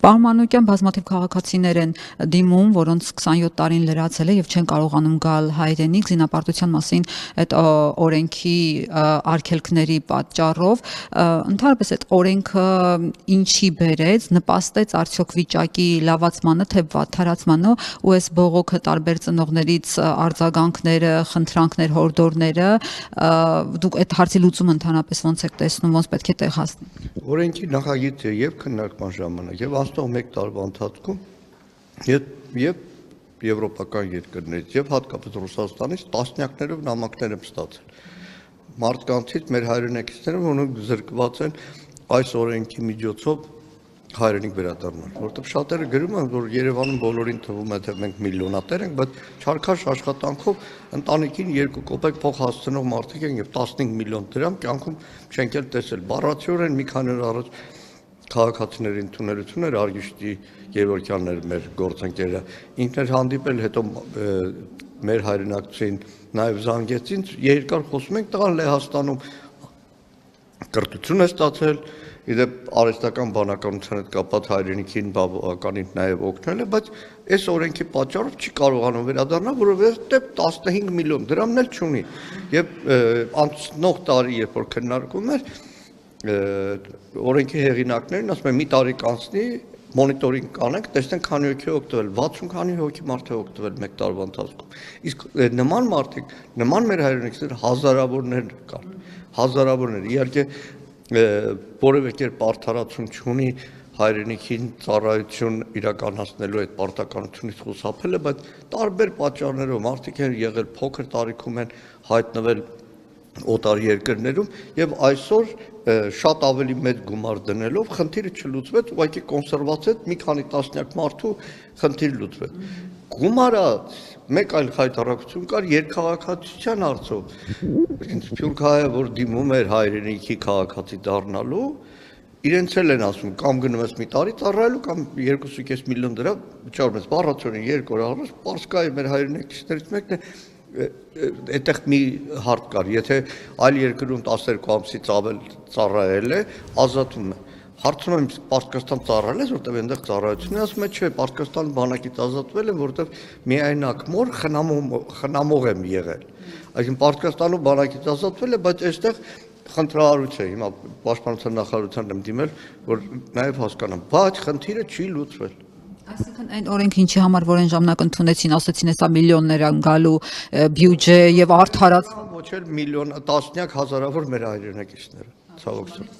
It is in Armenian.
Պարոն Մանուկյան, բազմաթիվ քաղաքացիներ են դիմում, որոնց 27 տարին լրացել է եւ չեն կարողանում գալ հայրենիք զինապարտության մասին այդ օրենքի արգելքների պատճառով։ Ընդհանրապես այդ օրենքը ինչի բերեց, նպաստեց արդյոք վիճակի լավացմանը, թե վատթարացմանը, ու այս բողոքը տարբեր ծնողներից արձագանքները, խնդրանքներ, հորդորները, դուք այդ հարցի լուծումը ընդհանրապես ոնց եք տեսնում, ոնց պետք է տեղ հասնի։ Օրենքի նախագիծը եւ քննարկման ժամանակ եւ անցնող 1 տարվա ընթացքում եւ եվրոպական երկրներից եւ հատկապես Ռուսաստանից տասնյակներով նամակներ եմ ստացել մարդկանցից, մեր հայրենակիցները, որոնք զրկված են այս օրենքի միջոցով հայրենիք վերադառնալ, որովհետեւ շատերը գրում են, որ Երևանում բոլորին թվում է, թե մենք միլիոնատեր ենք, բայց չարքաշ աշխատանքով ընտանիքին 2 կոպեկ փող հասցնող մարդիկ են եւ 15 միլիոն դրամ կյանքում չենք էլ տեսել։ Բառացիորեն մի քանի օր առաջ քաղաքացիների ընդունելություն էր Արգիշտի Գևորգյանն էր մեր գործընկերը, ինքն էր հանդիպել, հետո մեր հայրենակցին նաեւ զանգեց ինձ, երկար խոսում ենք, տղան Լեհաստանում կրթություն է ստացել, իդեպ արհեստական բանականության հետ կապված հայրենիքին բավականին նաև օգնել է, բայց այս օրենքի պատճառով չի կարողանում վերադառնալ, որովհետև 15 միլիոն դրամն էլ չունի։ Եվ անցնող տարի, երբ որ քննարկում էր, օրենքի հեղինակներն ասում են մի տարի կանցնի, մոնիտորինգ կանենք, տեսնենք քանի հոգի է օգտվել, 60 քանի հոգի մարդ է օգտվել 1 տարվա ընթացքում։ Իսկ նման մարդիկ, նման մեր հայրենակիցներ հազարավորներ կան, հազարավորներ, իհարկե որևէ կերպ արդարացում չունի հայրենիքին ծառայություն իրականացնելու այդ պարտականությունից խուսափելը, բայց տարբեր պատճառներով մարդիկ են եղել փոքր տարիքում են հայտնվել օտար երկրներում եւ այսօր շատ ավելի մեծ գումար դնելով խնդիրը չլուծվեց, ուղղակի կոնսերվացեց մի քանի տասնյակ մարդու խնդիր լուծվեց։ Գումարը մեկ այլ հայտարարություն կար երկքաղաքացիության հարցով։ Սփյուռք հայը, որ դիմում էր հայրենիքի քաղաքացի դառնալու, իրենց էլ են ասում կամ գնում ես մի տարի ծառայելու կամ 2.5 միլիոն դրամ վճարում ես։ Բառացիորեն 2 օր առաջ Պարսկայի մեր հայրենակիցներից մեկն է այդտեղ մի հարց կար, եթե այլ երկրում 12 ամսից ավել ծառայել է, ազատվում է։ Հարցնում եմ Պարսկաստան ծառայել ես, որտեղ այնտեղ ծառայություն է, ասում է չէ, Պարսկաստան բանակից ազատվել եմ, որտեղ միայնակ մոր խնամող եմ եղել։ Այսինքն Պարսկաստանում բանակից ազատվել է, բայց այստեղ խնդրահարույց է, հիմա պաշտպանության նախարարությանն եմ դիմել, որ նաև հասկանամ, բայց խնդիրը չի լուծվել։ Այսինքն այն օրենքը ինչի համար որ այն ժամանակ ընդունեցին, ասացին հեսա միլիոններ են գալու բյուջե եւ արդարացում, ոչ էլ միլիոն, տասնյակ հազարավոր մեր հայրենակիցները, ցավոք սրտի։